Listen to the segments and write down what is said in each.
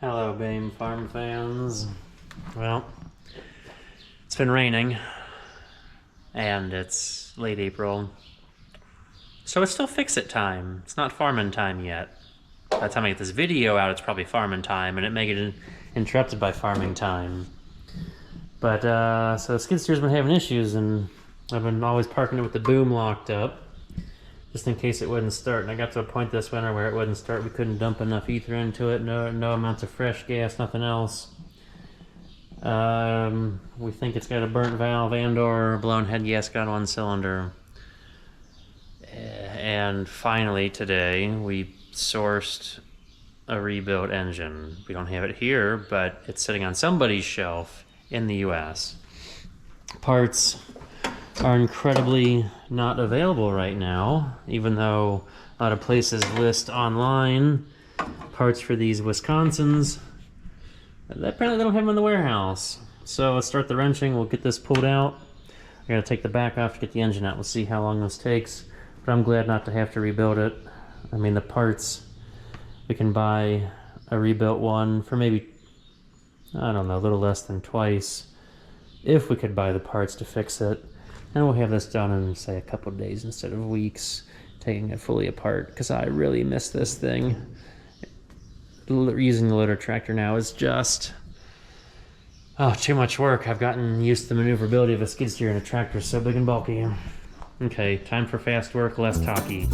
Hello, BAME farm fans. Well, it's been raining, and it's late April, so it's still fix-it time. It's not farming time yet. By the time I get this video out, it's probably farming time, and it may get interrupted by farming time. But, so the skid steer's been having issues, and I've been always parking it with the boom locked up, just in case it wouldn't start. And I got to a point this winter where it wouldn't start. We couldn't dump enough ether into it, no amounts of fresh gas, nothing else. We think it's got a burnt valve and or a blown head gasket on one cylinder. And finally today we sourced a rebuilt engine. We don't have it here, but it's sitting on somebody's shelf in the US. Parts are incredibly not available right now, even though a lot of places list online parts for these Wisconsins. Apparently they don't have them in the warehouse. So let's start the wrenching. We'll get this pulled out. I gotta take the back off to get the engine out. We'll see how long this takes, but I'm glad not to have to rebuild it. I mean, the parts, we can buy a rebuilt one for maybe, I don't know, a little less than twice, if we could buy the parts to fix it. And we'll have this done in, say, a couple of days instead of weeks, taking it fully apart, because I really miss this thing. Using the loader tractor now is just, too much work. I've gotten used to the maneuverability of a skid steer and a tractor so big and bulky. Okay, time for fast work, less talky.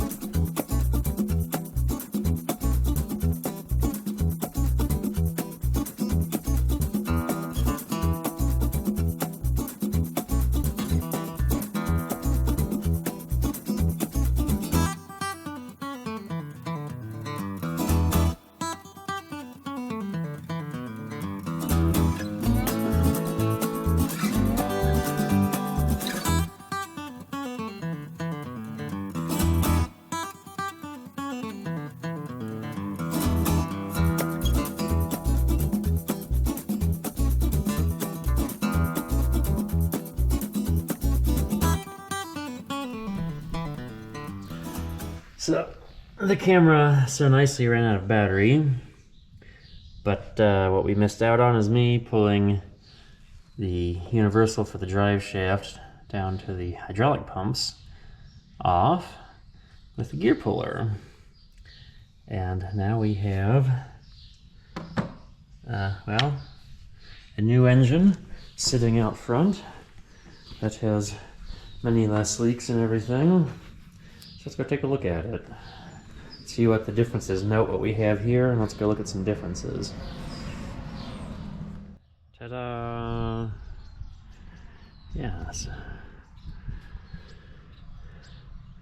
So, the camera so nicely ran out of battery, but what we missed out on is me pulling the universal for the drive shaft down to the hydraulic pumps off with the gear puller. And now we have, well, a new engine sitting out front that has many less leaks and everything. Let's go take a look at it. See what the difference is. Note what we have here, and let's go look at some differences. Ta-da! Yes.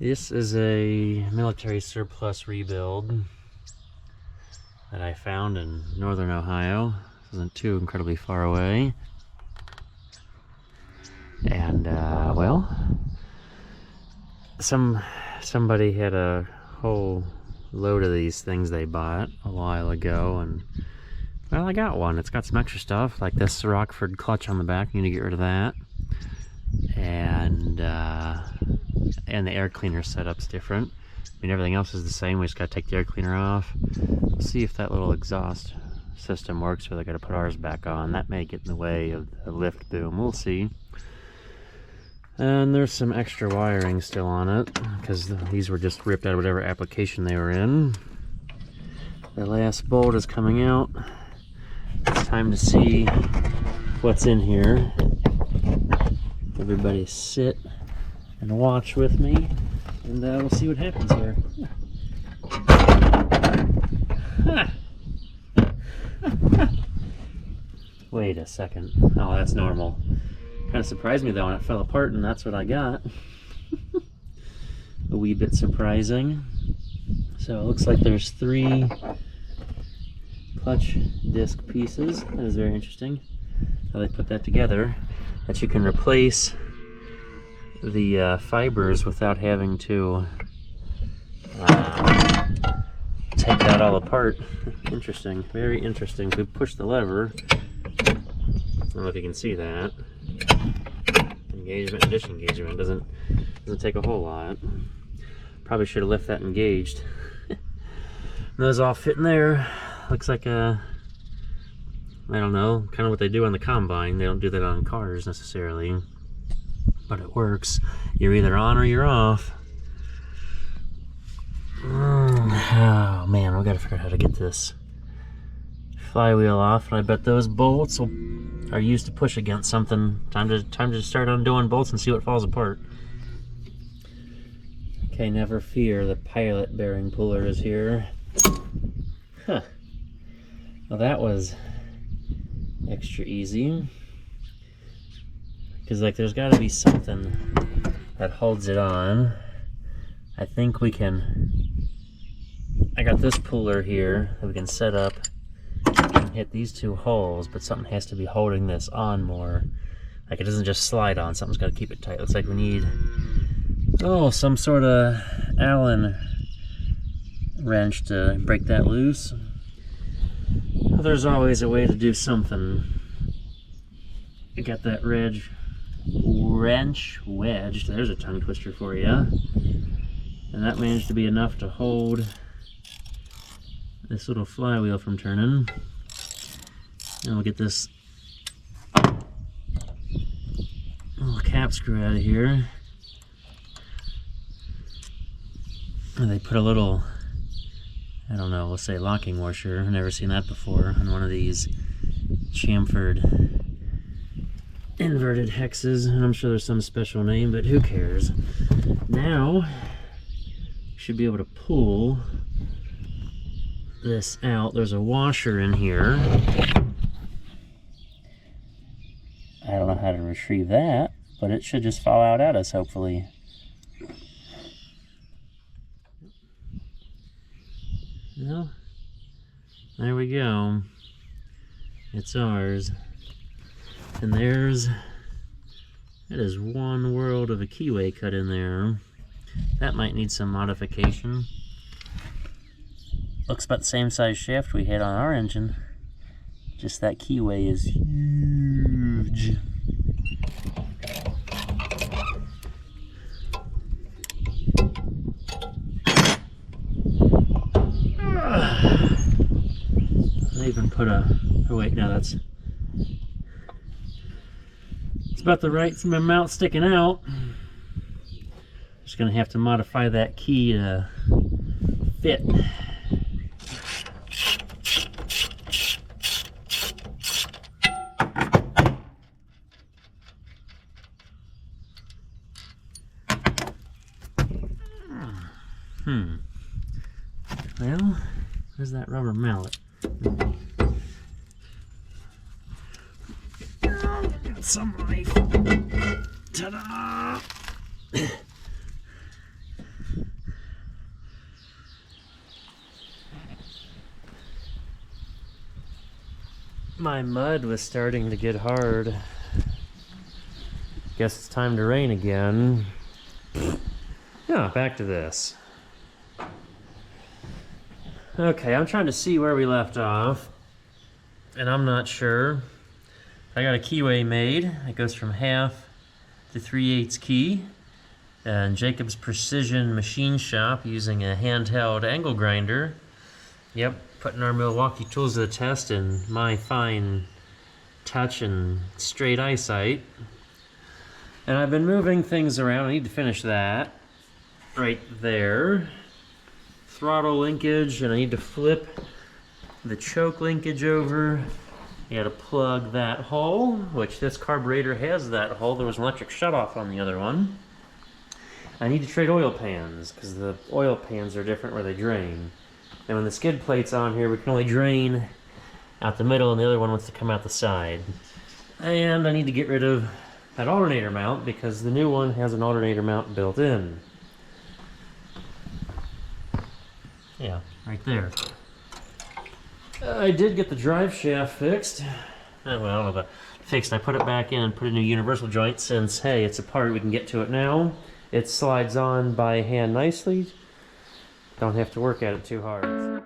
This is a military surplus rebuild that I found in northern Ohio. This isn't too incredibly far away. And, well, somebody had a whole load of these things they bought a while ago, and well, I got one. It's got some extra stuff like this Rockford clutch on the back. You need to get rid of that, and the air cleaner setup's different. I mean, everything else is the same. We just got to take the air cleaner off. We'll see if that little exhaust system works, or they got to put ours back on. That may get in the way of the lift boom. We'll see. And there's some extra wiring still on it, because these were just ripped out of whatever application they were in. The last bolt is coming out. It's time to see what's in here. Everybody sit and watch with me, and we'll see what happens here. Wait a second. Oh, that's normal. Kind of surprised me though when it fell apart, and that's what I got. A wee bit surprising. So it looks like there's 3 clutch disc pieces. That is very interesting how they put that together, that you can replace the fibers without having to take that all apart. Interesting, very interesting. We push the lever. I don't know if you can see that. Engagement and disengagement doesn't take a whole lot. Probably should have left that engaged. Those all fit in there. Looks like a I don't know, kind of what they do on the combine. They don't do that on cars necessarily, but it works. You're either on or you're off. Oh man, we gotta figure out how to get this flywheel off, and I bet those bolts are used to push against something. Time to start undoing bolts and see what falls apart. Okay, never fear, the pilot bearing puller is here. Huh. Well, that was extra easy. Because, like, there's got to be something that holds it on. I think we can... I got this puller here that we can set up and hit these two holes, but something has to be holding this on more. Like, it doesn't just slide on, something's got to keep it tight. Looks like we need, some sort of Allen wrench to break that loose. Well, there's always a way to do something. I got that wrench wedged. There's a tongue twister for you. And that managed to be enough to hold this little flywheel from turning. And we'll get this little cap screw out of here. And they put a little, I don't know, we'll say locking washer. I've never seen that before on one of these chamfered inverted hexes, and I'm sure there's some special name, but who cares? Now, we should be able to pull this out. There's a washer in here. I don't know how to retrieve that, but it should just fall out at us, hopefully. Well, there we go. It's ours. And it is one world of a keyway cut in there. That might need some modification. Looks about the same size shaft we had on our engine. Just that keyway is huge. I even put oh wait, no, it's about the right amount sticking out. Just gonna have to modify that key to fit. Well, where's that rubber mallet? Got some knife. Ta-da! My mud was starting to get hard. Guess it's time to rain again. Yeah, back to this. Okay, I'm trying to see where we left off, and I'm not sure. I got a keyway made. It goes from 1/2 to 3/8 key. And Jacob's Precision Machine Shop using a handheld angle grinder. Yep, putting our Milwaukee tools to the test in my fine touch and straight eyesight. And I've been moving things around. I need to finish that right there. Throttle linkage, and I need to flip the choke linkage over. You gotta plug that hole, which this carburetor has that hole. There was an electric shutoff on the other one. I need to trade oil pans, because the oil pans are different where they drain. And when the skid plate's on here, we can only drain out the middle, and the other one wants to come out the side. And I need to get rid of that alternator mount, because the new one has an alternator mount built in. Yeah, right there. I did get the drive shaft fixed. Well, I don't know about fixed. I put it back in and put a new universal joint since, hey, it's apart, we can get to it now. It slides on by hand nicely. Don't have to work at it too hard.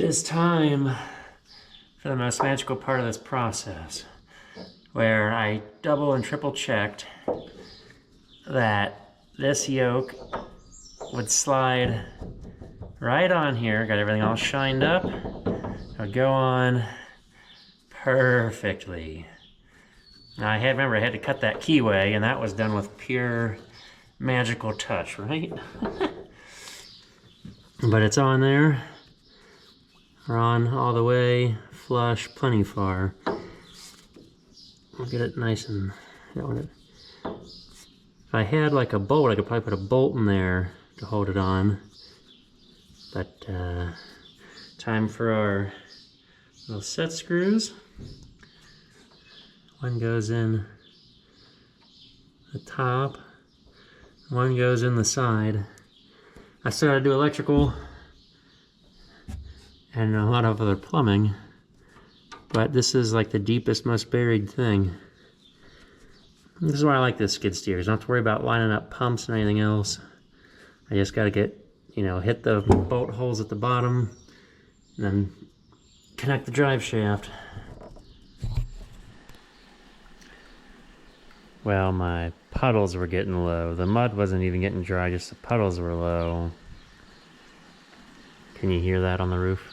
is time for the most magical part of this process, where I double and triple checked that this yoke would slide right on here. Got everything all shined up. It would go on perfectly. Now I remember I had to cut that keyway, and that was done with pure magical touch, right? But it's on there. We're on all the way, flush, plenty far. I'll get it nice and... If I had like a bolt, I could probably put a bolt in there to hold it on. But time for our little set screws. One goes in the top, one goes in the side. I still gotta do electrical and a lot of other plumbing, but this is like the deepest, most buried thing. This is why I like this skid steer. You don't have to worry about lining up pumps and anything else. I just gotta get, hit the bolt holes at the bottom and then connect the drive shaft. Well, my puddles were getting low. The mud wasn't even getting dry, just the puddles were low. Can you hear that on the roof?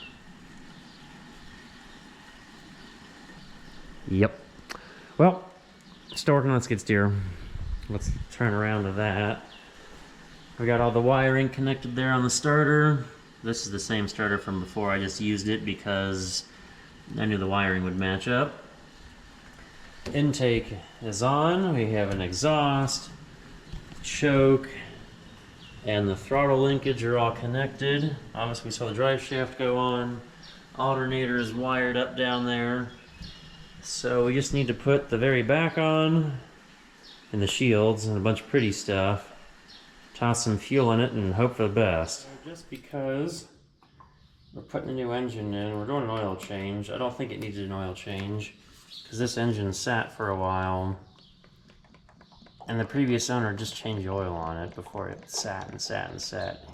Yep. Well, still working on skid steer. Let's turn around to that. We got all the wiring connected there on the starter. This is the same starter from before. I just used it because I knew the wiring would match up. Intake is on. We have an exhaust, choke, and the throttle linkage are all connected. Obviously we saw the drive shaft go on. Alternator is wired up down there. So we just need to put the very back on and the shields and a bunch of pretty stuff. Toss some fuel in it and hope for the best. Just because we're putting a new engine in, we're doing an oil change. I don't think it needed an oil change because this engine sat for a while and the previous owner just changed the oil on it before it sat and sat and sat.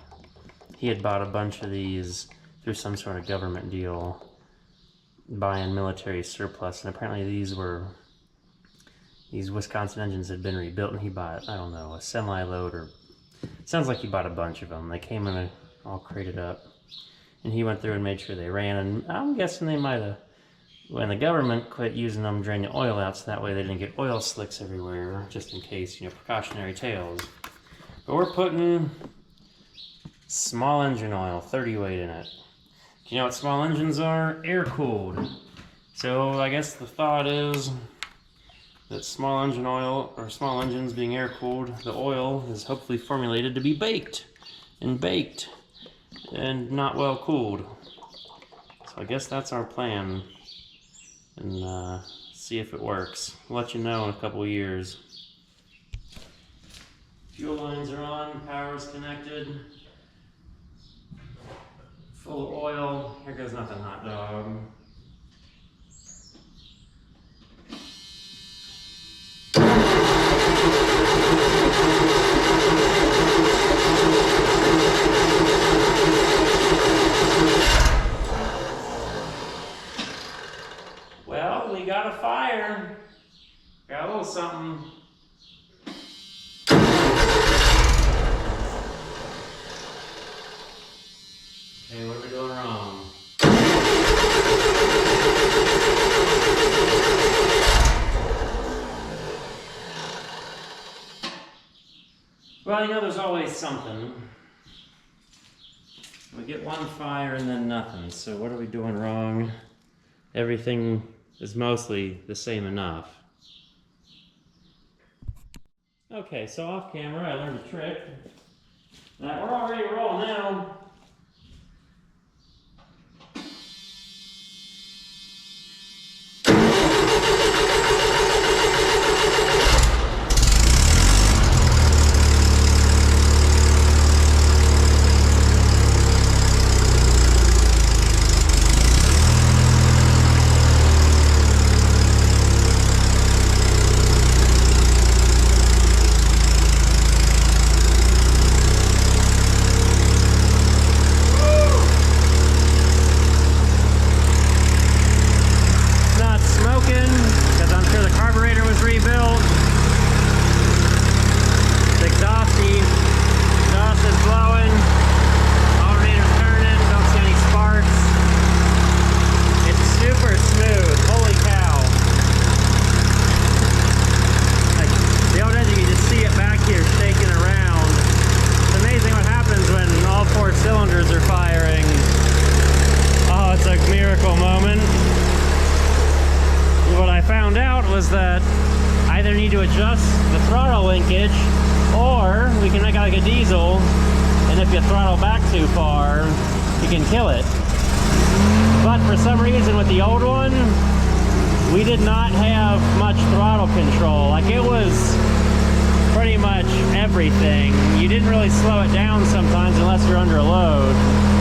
He had bought a bunch of these through some sort of government deal, buying military surplus, and apparently these Wisconsin engines had been rebuilt, and he bought, I don't know, a semi-load, or sounds like he bought a bunch of them. They came in all crated up, and he went through and made sure they ran, and I'm guessing they might have, when the government quit using them, drain the oil out, so that way they didn't get oil slicks everywhere, just in case, precautionary tales. But we're putting small engine oil, 30 weight in it. You know what small engines are? Air-cooled. So I guess the thought is that small engine oil, or small engines being air-cooled, the oil is hopefully formulated to be baked and not well cooled. So I guess that's our plan, and see if it works. We'll let you know in a couple of years. Fuel lines are on, power's connected. Full of oil. Here goes nothing, hot dog. Well, we got a fire. Got a little something. Hey, what are we doing wrong? Well, there's always something. We get one fire and then nothing, so what are we doing wrong? Everything is mostly the same enough. Okay, so off camera I learned a trick. Now, we're already rolling now. like a diesel, and if you throttle back too far, you can kill it. But for some reason with the old one, we did not have much throttle control. Like, it was pretty much everything. You didn't really slow it down sometimes unless you're under a load.